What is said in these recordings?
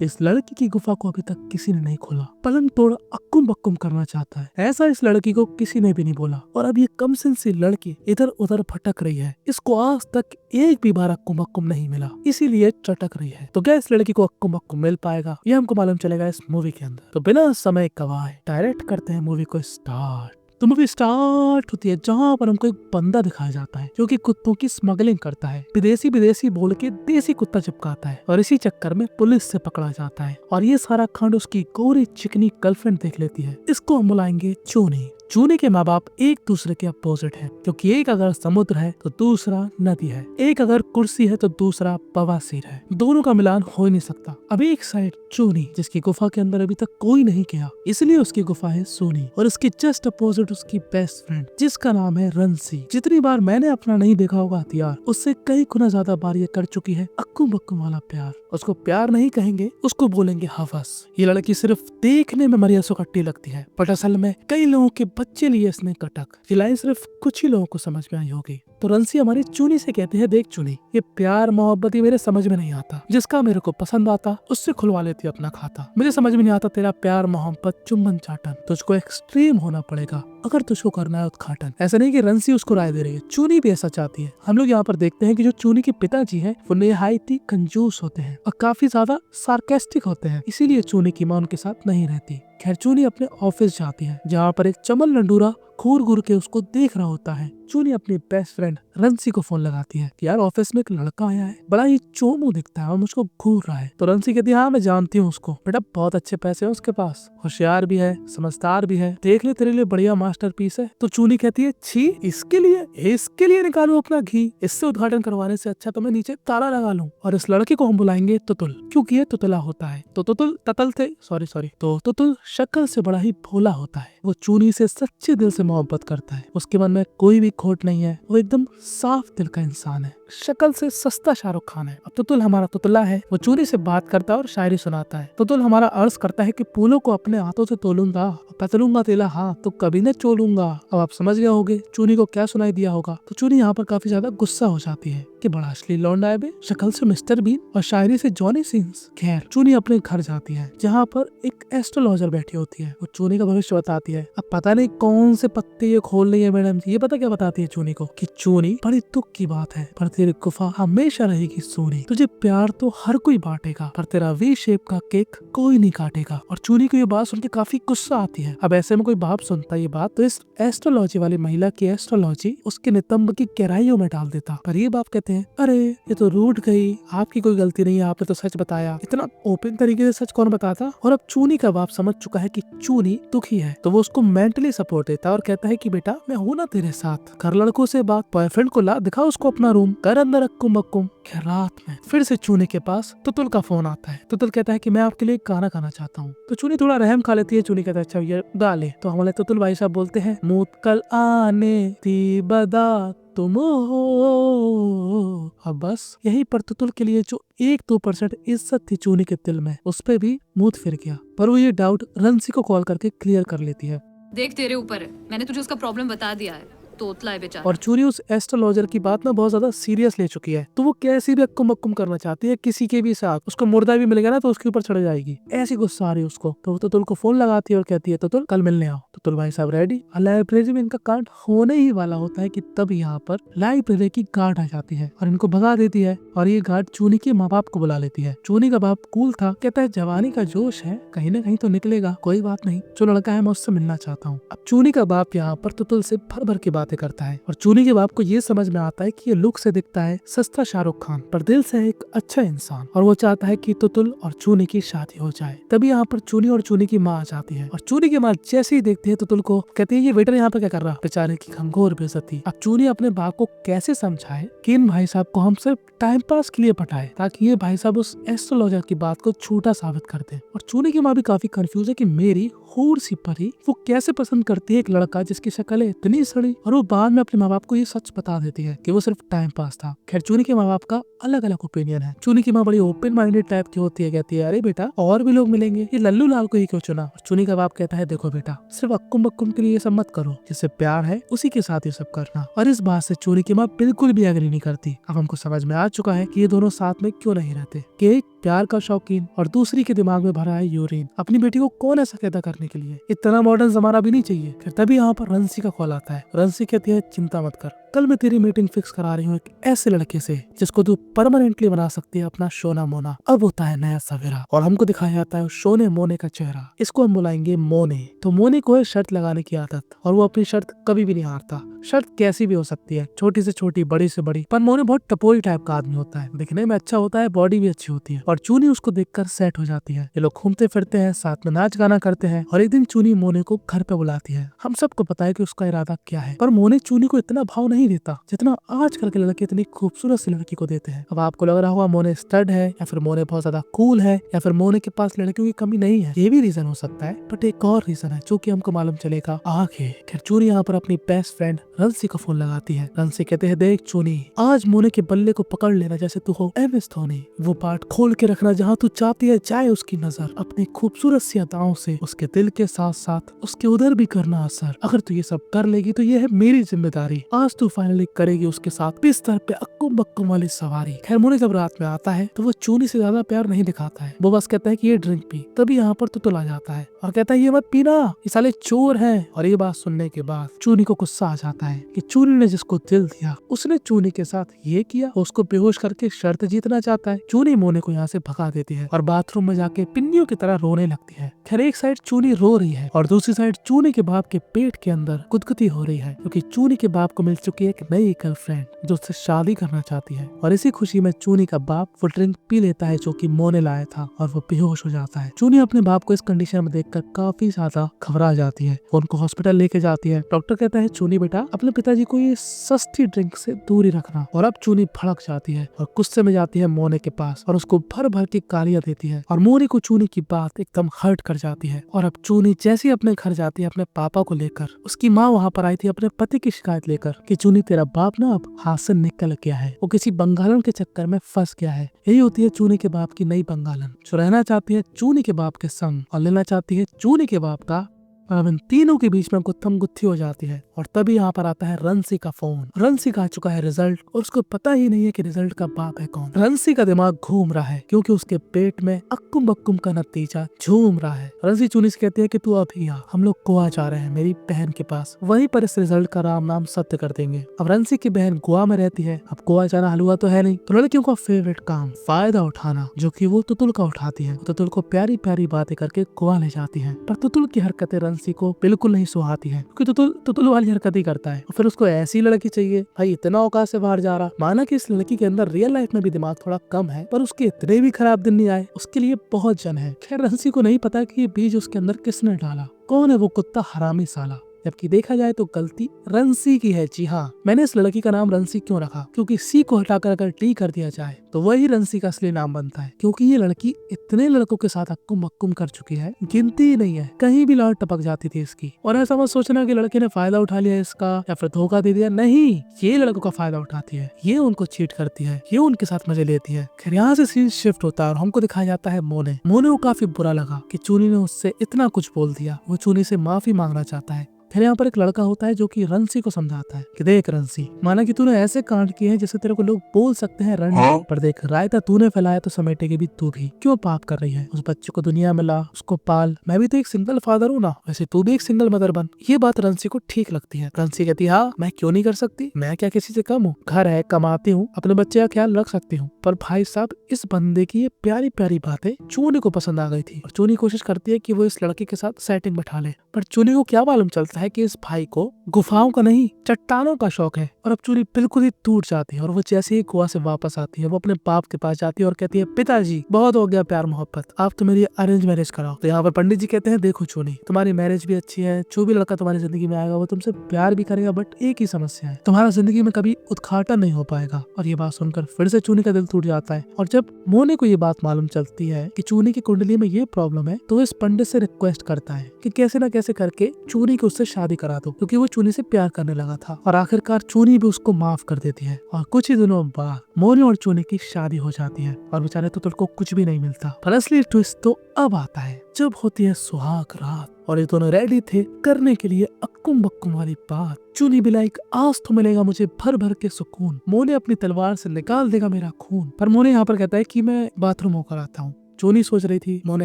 इस लड़की की गुफा को अभी तक किसी ने नहीं खोला। पलंग तोड़ अक्कुम बक्कुम करना चाहता है, ऐसा इस लड़की को किसी ने भी नहीं बोला। और अब ये कमसिन सी लड़की इधर उधर भटक रही है, इसको आज तक एक भी बार अक्कुम बक्कुम नहीं मिला, इसीलिए चटक रही है। तो क्या इस लड़की को अक्कुम बक्कुम मिल पाएगा, ये हमको मालूम चलेगा इस मूवी के अंदर। तो बिना समय गवाए डायरेक्ट करते हैं मूवी को स्टार्ट। तो मूवी स्टार्ट होती है जहाँ पर हमको एक बंदा दिखाया जाता है जो कि कुत्तों की स्मगलिंग करता है, विदेशी विदेशी बोल के देसी कुत्ता चिपकाता है और इसी चक्कर में पुलिस से पकड़ा जाता है। और ये सारा खंड उसकी गोरी चिकनी गर्लफ्रेंड देख लेती है। इसको हम बुलाएंगे चूनी। चूनी के माँ बाप एक दूसरे के अपोजिट है, क्योंकि एक अगर समुद्र है तो दूसरा नदी है, एक अगर कुर्सी है तो दूसरा बवासीर है। दोनों का मिलान हो ही नहीं सकता। अब एक साइड चूनी जिसकी गुफा के अंदर अभी तक कोई नहीं गया, इसलिए उसकी गुफा है सोनी, और इसके जस्ट अपोजिट उसकी बेस्ट फ्रेंड जिसका नाम है रंसी। जितनी बार मैंने अपना नहीं देखा होगा हथियार, उससे कई गुना ज्यादा बार ये कर चुकी है अक्कुम बक्कुम वाला प्यार। उसको प्यार नहीं कहेंगे, उसको बोलेंगे हवस। ये लड़की सिर्फ देखने में मरिया सो कट्टी लगती है, बट असल में कई लोगों के बच्चे लिए इसने कटक। ये लाइन सिर्फ कुछ ही लोगों को समझ में आई होगी। तो रंसी हमारी चूनी से कहते हैं, देख चूनी, ये प्यार मोहब्बत ही मेरे समझ में नहीं आता। जिसका मेरे को पसंद आता उससे खुलवा लेती अपना खाता। मुझे समझ में नहीं आता तेरा प्यार मोहब्बत चुम्बन चाटन। तुझको एक्सट्रीम होना पड़ेगा अगर तुझको करना है उद्घाटन। ऐसा नहीं कि रंसी उसको राय दे रही है, चूनी भी ऐसा चाहती है। हम लोग यहाँ पर देखते हैं कि जो चूनी के पिताजी हैं वो निहायती कंजूस होते हैं और काफी ज्यादा सार्केस्टिक होते हैं, इसीलिए चूनी की माँ उनके साथ नहीं रहती। खैर चूनी अपने ऑफिस जाती है जहाँ पर एक चमन लंडूरा घूर घूर के उसको देख रहा होता है। चूनी अपनी बेस्ट फ्रेंड रंसी को फोन लगाती है कि यार ऑफिस में एक लड़का आया है, बड़ा ही चोमू दिखता है और मुझको घूर रहा है। तो रंसी कहती है, हाँ मैं जानती हूँ उसको, बेटा बहुत अच्छे पैसे हैं उसके पास, होशियार भी है, समझदार भी है, देख ले तेरे लिए बढ़िया मास्टरपीस है। तो चूनी कहती है, छी इसके लिए निकालू अपना घी, इससे उद्घाटन करवाने से अच्छा तो मैं नीचे ताला लगा लूं। और इस लड़के को हम बुलाएंगे तुतुल, क्योंकि ये तुतला होता है। तो तुतुल ततल थे सॉरी तो तुतुल शक्ल से बड़ा ही भोला होता है। वो चूनी से सच्चे दिल से मोहब्बत करता है, उसके मन में कोई भी खोट नहीं है, वो एकदम साफ दिल का इंसान है। शक्ल से सस्ता शाहरुख खान है। अब तुतुल हमारा तुतला है, वो चूनी से बात करता है और शायरी सुनाता है। तुतुल हमारा अर्ज करता है कि फूलों को अपने हाथों से तोलूंगा, पतलूंगा तेला हाथ तो कभी न चोलूंगा। अब आप समझ गए होगे चूनी को क्या सुनाई दिया होगा। तो चूनी यहाँ पर काफी ज्यादा गुस्सा हो जाती है कि बड़ा असली लौंडा है बे, शक्ल से मिस्टर बीन और शायरी से जॉनी सीन्स। खैर चूनी अपने घर जाती है जहाँ पर एक एस्ट्रोलॉजर बैठी होती है, वो चूनी का भविष्य बताती है। अब पता नहीं कौन से पत्ते ये खोल रही है मैडम जी। ये पता क्या बताती है चूनी को कि चूनी बड़ी दुख की बात है पर तेरी गुफा हमेशा रहेगी सोनी। तुझे प्यार तो हर कोई बांटेगा पर तेरा वी शेप का केक कोई नहीं काटेगा। और चूनी को ये बात सुन के काफी गुस्सा आती है। अब ऐसे में कोई बाप सुनता ये बात तो इस एस्ट्रोलॉजी वाली महिला की एस्ट्रोलॉजी उसके नितंब की गहराइयों में डाल देता। पर ये बाप कहते हैं, अरे ये तो रूठ गई, आपकी कोई गलती नहीं है, आपने तो सच बताया। इतना ओपन तरीके से सच कौन बताता। और अब चूनी का बाप समझ चुका है कि चूनी दुखी है, तो वो उसको मेंटली सपोर्ट देता है और कहता है कि बेटा मैं हूं ना तेरे साथ, कर लड़कों से बात, बॉयफ्रेंड को ला, दिखा उसको अपना रूम, कर अंदर अक्कुम बक्कुम। रात में फिर से चूनी के पास तुतुल का फोन आता है। तुतुल कहता है कि मैं आपके लिए गाना गाना चाहता हूँ। तो चूनी थोड़ा रहम खा लेती है। चूनी कहता है, अच्छा ये गा ले। तो हमारे तुतुल भाई साहब बोलते हैं, मूत कल आने थी बदा तुम हो। अब बस यही पर तुतुल के लिए जो 1-2% इज्जत थी चूनी के दिल में, उस पे भी मुंह फिर गया। पर वो ये डाउट रंसी को कॉल करके क्लियर कर लेती है। देख तेरे ऊपर है, मैंने तुझे उसका प्रॉब्लम बता दिया है, तोतला है बेचारा। और चूनी उस एस्ट्रोलॉजर की बात ना बहुत ज्यादा सीरियस ले चुकी है, तो वो कैसी भी अक्कुम बक्कुम करना चाहती है किसी के भी साथ। उसको मुर्दा भी मिलेगा ना तो उसके ऊपर चढ़ जाएगी, ऐसी गुस्सा आ रही है उसको। तो वो तुतुल को फोन लगाती है और कहती है, तुतुल कल मिलने आओ। तुतुल भाई साहब रेडी। लाइब्रेरी में इनका कांड होने ही वाला होता है कि तब यहाँ पर लाइब्रेरी की गार्ड आ जाती है और इनको भगा देती है। और ये गार्ड चूनी के माँ बाप को बुला लेती है। चूनी का बाप कूल था, कहता है जवानी का जोश है, कहीं ना कहीं तो निकलेगा, कोई बात नहीं, जो लड़का है मैं उससे मिलना चाहता हूँ। अब चूनी का बाप यहाँ पर तुतुल से भर भर के बातें करता है और चूनी के बाप को ये समझ में आता है कि ये लुक से दिखता है सस्ता शाहरुख खान पर दिल से है एक अच्छा इंसान, और वो चाहता है कि तुतुल और चूनी की शादी हो जाए। तभी यहाँ पर चूनी और चूनी की माँ आ जाती है और चूनी की माँ जैसे ही देखती है तुतुल को, कहती है ये वेटर यहाँ पे क्या कर रहा, बेचारे की घंघोर बेइज्जती। अब चूनी अपने बाप को कैसे समझाए कि इन भाई साहब को हम सिर्फ टाइम पास के लिए पटाए, ताकि ये भाई साहब उस एस्ट्रोलॉजर की बात को झूठा साबित कर दे। और चूनी की माँ भी काफी कंफ्यूज है कि मेरी हूर सी परी वो कैसे पसंद करती है एक लड़का जिसकी शक्ल है इतनी सड़ी और वो वो बाद में अपने माँ बाप को ये सच बता देती है कि वो सिर्फ टाइम पास था। खैर चूनी के माँ बाप का अलग अलग ओपिनियन है। चूनी की माँ बड़ी ओपन माइंडेड टाइप की होती है, कहती है अरे बेटा और भी लोग मिलेंगे, ये लल्लू लाल को ही क्यों चुना। और चूनी का बाप कहता है देखो बेटा, सिर्फ अक्कुम बक्कुम के लिए ये सब मत करो, जिससे प्यार है उसी के साथ ये सब करना। और इस बात से चूनी की माँ बिल्कुल भी एग्री नहीं करती। अब हमको समझ में आ चुका है कि ये दोनों साथ में क्यों नहीं रहते, कि एक प्यार का शौकीन और दूसरी के दिमाग में भरा है यूरिन। अपनी बेटी को कौन ऐसा कहता करने के लिए, इतना मॉडर्न जमाना भी नहीं चाहिए। फिर तभी यहाँ पर रंसी का कॉल आता है। रंसी कहती है चिंता मत कर, कल मैं तेरी मीटिंग फिक्स करा रही हूँ एक ऐसे लड़के से जिसको तू परमानेंटली बना सकती है अपना सोना मोना। अब होता है नया सवेरा और हमको दिखाया जाता है सोने मोने का चेहरा। इसको हम बुलाएंगे मोने। तो मोने को है शर्त लगाने की आदत और वो अपनी शर्त कभी भी नहीं हारता। शर्त कैसी भी हो सकती है, छोटी से छोटी, बड़ी से बड़ी, पर मोने बहुत टपोरी टाइप का आदमी होता है, दिखने में अच्छा होता है, बॉडी भी अच्छी होती है और चूनी उसको देखकर सेट हो जाती है। ये लोग घूमते फिरते हैं, साथ में नाच गाना करते हैं और एक दिन चूनी मोने को घर पे बुलाती है। हम सबको पता है कि उसका इरादा क्या है, पर मोने चूनी को इतना भाव नहीं देता जितना आजकल के लड़के इतनी खूबसूरत सी लड़की को देते हैं। अब आपको लग रहा होगा मोने स्टड है या फिर मोने बहुत ज्यादा कूल है या फिर मोने के पास लड़कियों की कमी नहीं है। ये भी रीजन हो सकता है, बट एक और रीजन है जो कि हमको मालूम चलेगा आगे। खैर चूनी यहाँ पर अपनी बेस्ट फ्रेंड रंसी को फोन लगाती है। रंसी कहते हैं देख चूनी, आज मोने के बल्ले को पकड़ लेना जैसे तू हो MS धोनी। वो पार्ट खोल के रखना जहाँ तू चाहती है जाए उसकी नजर। अपनी खूबसूरत सी अदाओं से उसके दिल के साथ साथ उसके उधर भी करना असर। अगर तू ये सब कर लेगी तो ये है मेरी जिम्मेदारी। आज तू फाइनली करेगी उसके साथ बिस्तर पे अक्कुम बक्कुम वाली सवारी। खैर मोने जब रात में आता है तो वो चूनी से ज्यादा प्यार नहीं दिखाता है। वो बस कहता है कि ये ड्रिंक पी। तभी यहाँ पर तुतुल आ जाता है और कहता है ये मत पीना, ये साले चोर हैं। और ये बात सुनने के बाद चूनी को गुस्सा आ जाता है कि चूनी ने जिसको दिल दिया उसने चूनी के साथ ये किया। उसको बेहोश करके शर्त जीतना चाहता है। चूनी मोने को यहाँ से भगा देती है और बाथरूम में जाके पिन्नियों की तरह रोने लगती है। खैर एक साइड चूनी रो रही है और दूसरी साइड चूनी के बाप के पेट के अंदर गुदगुदी हो रही है, क्योंकि चूनी के बाप को मिल चुकी है एक नई गर्लफ्रेंड जो उससे शादी करना चाहती है। और इसी खुशी में चूनी का बाप वो ड्रिंक पी लेता है जो कि मोने लाया था और वो बेहोश हो जाता है। चूनी अपने बाप को इस कंडीशन में देखकर काफी ज्यादा घबरा जाती है। वो उनको हॉस्पिटल लेके जाती है। डॉक्टर कहता है चूनी बेटा, अपने पिताजी को ये सस्ती ड्रिंक से दूर ही रखना। और अब चूनी भड़क जाती है और गुस्से में जाती है मोने के पास और उसको भर भर की गालियां देती है। और मोने को चूनी की बात एकदम हर्ट कर जाती है। और अब चूनी जैसे ही अपने घर जाती है अपने पापा को लेकर, उसकी माँ वहाँ पर आई थी अपने पति की शिकायत लेकर कि चूनी तेरा बाप ना अब हाथ से निकल गया है, वो किसी बंगालन के चक्कर में फंस गया है। यही होती है चूनी के बाप की नई बंगालन, जो रहना चाहती है चूनी के बाप के संग और लेना चाहती है चूनी के बाप का। अब इन तीनों के बीच में गुत्थम गुत्थी हो जाती है। और तभी यहाँ पर आता है रंसी का फोन। रंसी का आ चुका है रिजल्ट और उसको पता ही नहीं है कि रिजल्ट का बाप है कौन। रंसी का दिमाग घूम रहा है क्योंकि उसके पेट में अक्कुम बक्कुम का नतीजा झूम रहा है। रंसी चूनी से कहती है कि तू अभी आ, हम लोग गोवा जा रहे हैं मेरी बहन के पास, वहीं पर इस रिजल्ट का राम नाम सत्य कर देंगे। अब रंसी की बहन गोवा में रहती है। अब गोवा जाना हलवा तो है नहीं, तो लड़कियों का फेवरेट काम फायदा उठाना, जो कि वो तुतुल का उठाती है। तुतुल को प्यारी प्यारी बातें करके गोवा ले जाती है। पर तुतुल की हरकतें रंसी को बिल्कुल नहीं सुहाती है, क्योंकि तुतुल वाली हरकत ही करता है। और फिर उसको ऐसी लड़की चाहिए, भाई इतना औकात से बाहर जा रहा। माना कि इस लड़की के अंदर रियल लाइफ में भी दिमाग थोड़ा कम है, पर उसके इतने भी खराब दिन नहीं आए, उसके लिए बहुत जन है। खैर रंसी को नहीं पता कि ये बीज उसके अंदर किसने डाला, कौन है वो कुत्ता हरामी साला। जबकि देखा जाए तो गलती रंसी की है। जी हाँ, मैंने इस लड़की का नाम रंसी क्यों रखा, क्योंकि सी को हटाकर अगर टी कर दिया जाए तो वही रंसी का असली नाम बनता है। क्योंकि ये लड़की इतने लड़कों के साथ अक्कुम बक्कुम कर चुकी है, गिनती ही नहीं है, कहीं भी लौट टपक जाती थी इसकी। और ऐसा मत सोचना कि लड़के ने फायदा उठा लिया इसका या फिर धोखा दे दिया, नहीं, ये लड़कों का फायदा उठाती है, ये उनको चीट करती है, ये उनके साथ मजे लेती है। खैर यहाँ से सीन शिफ्ट होता है और हमको दिखाया जाता है मोने को काफी बुरा लगा कि चूनी ने उससे इतना कुछ बोल दिया। वो चूनी से माफी मांगना चाहता है। फिर यहाँ पर एक लड़का होता है जो कि रंसी को समझाता है कि देख रंसी, माना कि तूने ऐसे कांड किए हैं जिससे तेरे को लोग बोल सकते हैं रण, पर देख रायता तूने फैलाया तो समेटेगी भी तू भी। क्यों पाप कर रही है? उस बच्चे को दुनिया में ला, उसको पाल। मैं भी तो एक सिंगल फादर हूँ ना, वैसे तू भी एक सिंगल मदर बन। ये बात रंसी को ठीक लगती है। रंसी कहती है हाँ, मैं क्यों नहीं कर सकती, मैं क्या किसी से कम हूँ, घर है, कमाती हूँ, अपने बच्चे का ख्याल रख सकती हूँ। पर भाई साहब, इस बंदे की ये प्यारी प्यारी बातें चूनी को पसंद आ गई थी और चूनी कोशिश करती है कि वो इस लड़के के साथ सेटिंग बैठा ले। पर चूनी को क्या मालूम चलता है कि इस भाई को गुफाओं का नहीं, चट्टानों का शौक है। और अब चूनी बिल्कुल ही टूट जाती है और वो जैसे ही गोवा से वापस आती है, वो अपने बाप के पास जाती है और कहती है पिताजी बहुत हो गया प्यार मोहब्बत, आप तो मेरी अरेंज मैरिज कराओ। तो यहाँ पर पंडित जी कहते हैं देखो चूनी, तुम्हारी मैरिज भी अच्छी है, जो भी लड़का तुम्हारी जिंदगी में आएगा वो तुमसे प्यार भी करेगा, बट एक ही समस्या है, तुम्हारा जिंदगी में कभी उद्घाटन नहीं हो पाएगा। और ये बात सुनकर फिर से चूनी का दिल टूट जाता है। और जब मोने को ये बात मालूम चलती है कि चूनी की कुंडली में ये प्रॉब्लम है, तो इस पंडित से रिक्वेस्ट करता है कि कैसे ना कैसे करके चूनी को उससे शादी करा दो, क्योंकि वो चूनी से प्यार करने लगा था। और आखिरकार चूनी भी उसको माफ कर देती है और कुछ ही दिनों बाद मोने और चूनी की शादी हो जाती है और बेचारे तुतुल को कुछ भी नहीं मिलता। पर असली ट्विस्ट तो अब आता है जब होती है सुहाग रात और ये दोनों रेडी थे करने के लिए अक्कुम बक्कुम वाली बात। चूनी भी लाइक आज तो मिलेगा मुझे भर भर के सुकून, मोने अपनी तलवार से निकाल देगा मेरा खून। पर मोने यहाँ पर कहता है कि मैं बाथरूम होकर आता हूँ। चूनी सोच रही थी मोने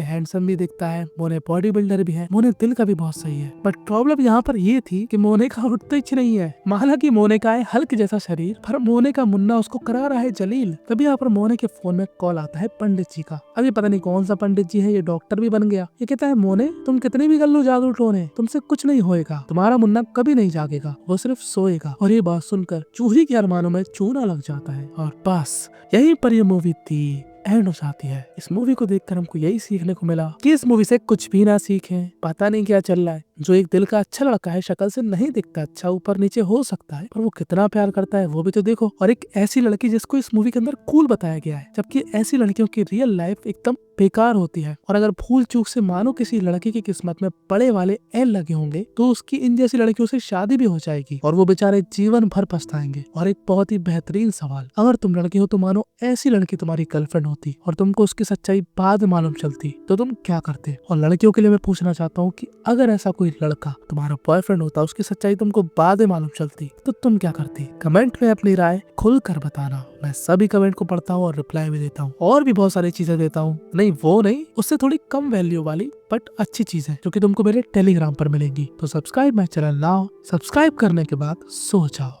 हैंडसम भी दिखता है, मोने बॉडी बिल्डर भी है, मोने दिल का भी बहुत सही है। बट प्रॉब्लम यहाँ पर ये थी कि मोने का उठता ही नहीं है। हालांकि मोने का है हल्क जैसा शरीर, पर मोने का मुन्ना उसको करा रहा है जलील। तभी यहाँ पर मोने के फोन में कॉल आता है पंडित जी का। अभी पता नहीं कौन सा पंडित जी है, ये डॉक्टर भी बन गया। ये कहता है मोने तुम कितने भी कर लो जादू टोने, तुमसे कुछ नहीं होएगा, तुम्हारा मुन्ना कभी नहीं जागेगा, वो सिर्फ सोएगा। और ये बात सुनकर चूही के अरमानों में चूना लग जाता है। और बस यहीं पर ये मूवी थी एंड हो जाती है। इस मूवी को देखकर हमको यही सीखने को मिला कि इस मूवी से कुछ भी ना सीखें। पता नहीं क्या चल रहा है, जो एक दिल का अच्छा लड़का है, शक्ल से नहीं दिखता अच्छा, ऊपर नीचे हो सकता है, पर वो कितना प्यार करता है वो भी तो देखो। और एक ऐसी लड़की जिसको इस मूवी के अंदर कूल बताया गया है, जबकि ऐसी लड़कियों की रियल लाइफ एकदम बेकार होती है। और अगर भूल चूक से मानो किसी लड़की की किस्मत में बड़े वाले एल लगे होंगे तो उसकी इन जैसी लड़कियों से शादी भी हो जाएगी और वो बेचारे जीवन भर पछताएंगे। और एक बहुत ही बेहतरीन सवाल, अगर तुम लड़की हो तो मानो ऐसी लड़की तुम्हारी गर्लफ्रेंड होती और तुमको उसकी सच्चाई बाद में मालूम चलती तो तुम क्या करते? और लड़कियों के लिए मैं पूछना चाहता हूँ कि अगर ऐसा कोई लड़का तुम्हारा बॉयफ्रेंड होता, उसकी सच्चाई तुमको बाद में मालूम चलती तो तुम क्या करती? कमेंट में अपनी राय खुल कर बताना। मैं सभी कमेंट को पढ़ता हूँ और रिप्लाई भी देता हूँ और भी बहुत सारी चीजें देता हूँ। नहीं वो नहीं, उससे थोड़ी कम वैल्यू वाली बट अच्छी चीज है जो कि तुमको मेरे टेलीग्राम पर मिलेंगी। तो subscribe my channel now. Subscribe करने के बाद सो जाओ।